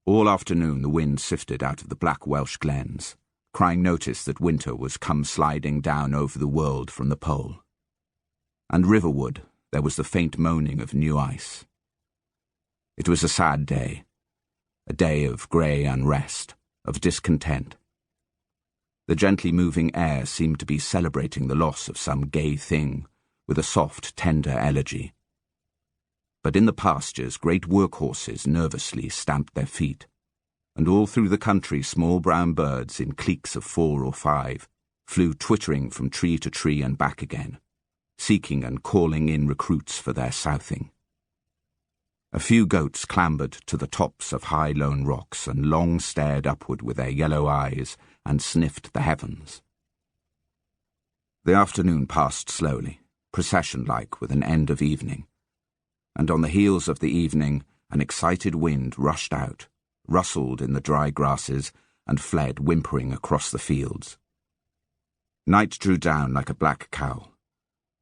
All afternoon the wind sifted out of the black Welsh glens, crying notice that winter was come sliding down over the world from the pole. And riverward there was the faint moaning of new ice. It was a sad day, a day of grey unrest, of discontent. The gently moving air seemed to be celebrating the loss of some gay thing with a soft, tender elegy. But in the pastures great workhorses nervously stamped their feet, and all through the country small brown birds in cliques of 4 or 5 flew twittering from tree to tree and back again, seeking and calling in recruits for their southing. A few goats clambered to the tops of high lone rocks and long stared upward with their yellow eyes and sniffed the heavens. The afternoon passed slowly, procession-like with an end of evening, and on the heels of the evening an excited wind rushed out, rustled in the dry grasses, and fled whimpering across the fields. Night drew down like a black cowl,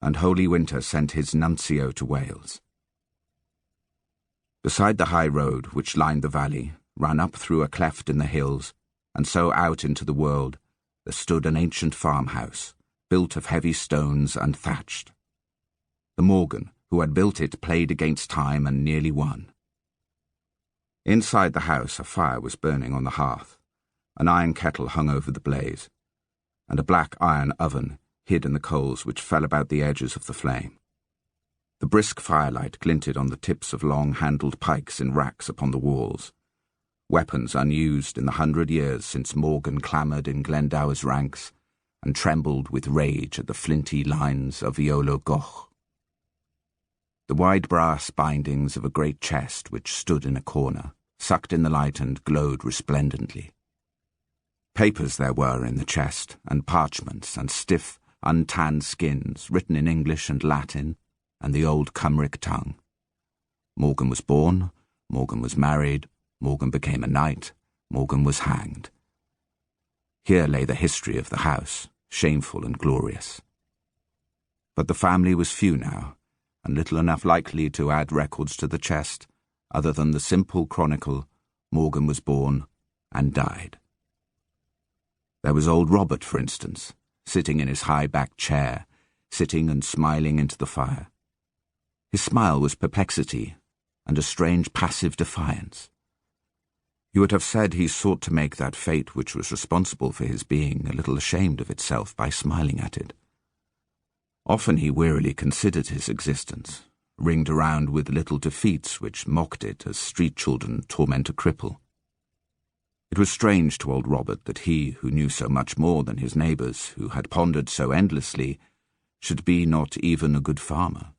and holy winter sent his nuncio to Wales. Beside the high road which lined the valley, ran up through a cleft in the hills, and so out into the world, there stood an ancient farmhouse, built of heavy stones and thatched. The Morgan, who had built it, played against time and nearly won. Inside the house a fire was burning on the hearth, an iron kettle hung over the blaze, and a black iron oven hid in the coals which fell about the edges of the flame. The brisk firelight glinted on the tips of long-handled pikes in racks upon the walls, weapons unused in the 100 years since Morgan clamoured in Glendower's ranks and trembled with rage at the flinty lines of Iolo Goch. The wide brass bindings of a great chest which stood in a corner sucked in the light and glowed resplendently. Papers there were in the chest, and parchments, and stiff, untanned skins written in English and Latin and the old Cymric tongue. Morgan was born, Morgan was married, Morgan became a knight, Morgan was hanged. Here lay the history of the house, shameful and glorious. But the family was few now, and little enough likely to add records to the chest, other than the simple chronicle, Morgan was born and died. There was old Robert, for instance, sitting in his high-backed chair, sitting and smiling into the fire. His smile was perplexity and a strange passive defiance. You would have said he sought to make that fate which was responsible for his being a little ashamed of itself by smiling at it. Often he wearily considered his existence, ringed around with little defeats which mocked it as street children torment a cripple. It was strange to old Robert that he, who knew so much more than his neighbours, who had pondered so endlessly, should be not even a good farmer.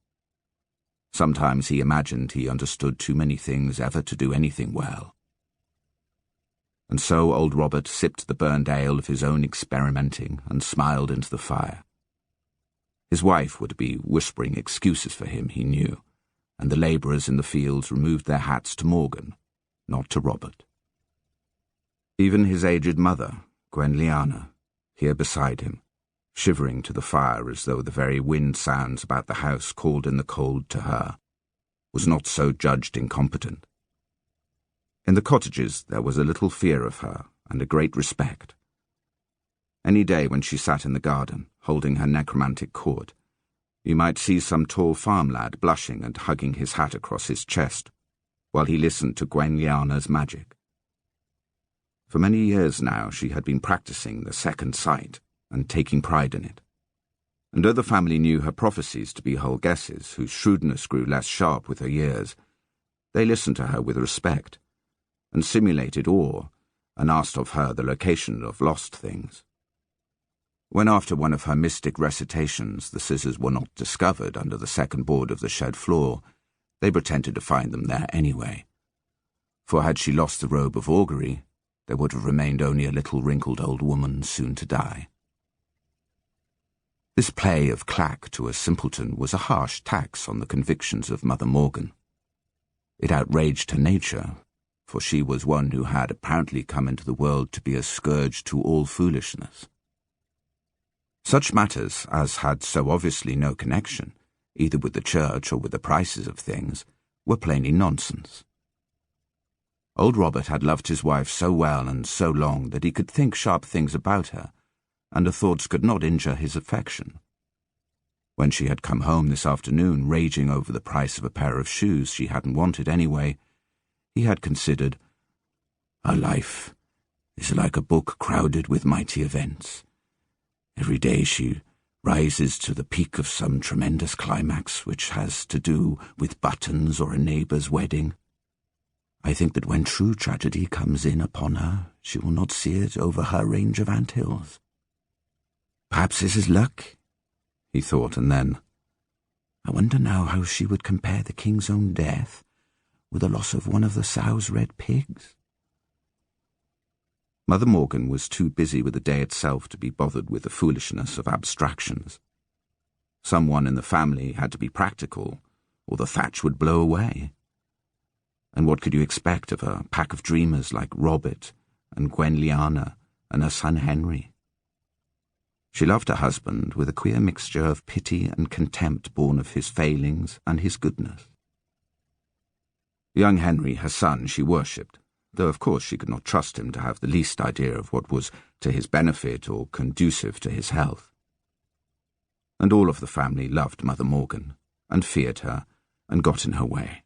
Sometimes he imagined he understood too many things ever to do anything well. And so old Robert sipped the burned ale of his own experimenting and smiled into the fire. His wife would be whispering excuses for him, he knew, and the labourers in the fields removed their hats to Morgan, not to Robert. Even his aged mother, Gwenlliana, here beside him, shivering to the fire as though the very wind sounds about the house called in the cold to her, was not so judged incompetent. In the cottages there was a little fear of her and a great respect. Any day when she sat in the garden, holding her necromantic cord, you might see some tall farm lad blushing and hugging his hat across his chest, while he listened to Gwenlliana's magic. For many years now she had been practising the second sight and taking pride in it. And though the family knew her prophecies to be whole guesses, whose shrewdness grew less sharp with her years, they listened to her with respect, and simulated awe, and asked of her the location of lost things. When after one of her mystic recitations the scissors were not discovered under the second board of the shed floor, they pretended to find them there anyway. For had she lost the robe of augury, there would have remained only a little wrinkled old woman soon to die. This play of clack to a simpleton was a harsh tax on the convictions of Mother Morgan. It outraged her nature, for she was one who had apparently come into the world to be a scourge to all foolishness. Such matters as had so obviously no connection, either with the church or with the prices of things, were plainly nonsense. Old Robert had loved his wife so well and so long that he could think sharp things about her, and her thoughts could not injure his affection. When she had come home this afternoon, raging over the price of a pair of shoes she hadn't wanted anyway, he had considered, "Her life is like a book crowded with mighty events. Every day she rises to the peak of some tremendous climax which has to do with buttons or a neighbour's wedding. I think that when true tragedy comes in upon her, she will not see it over her range of anthills. Perhaps this is luck," he thought, and then, "I wonder now how she would compare the king's own death with the loss of one of the sow's red pigs." Mother Morgan was too busy with the day itself to be bothered with the foolishness of abstractions. Someone in the family had to be practical, or the thatch would blow away. And what could you expect of a pack of dreamers like Robert and Gwen Liana and her son Henry? She loved her husband with a queer mixture of pity and contempt born of his failings and his goodness. Young Henry, her son, she worshipped, though of course she could not trust him to have the least idea of what was to his benefit or conducive to his health. And all of the family loved Mother Morgan, and feared her, and got in her way.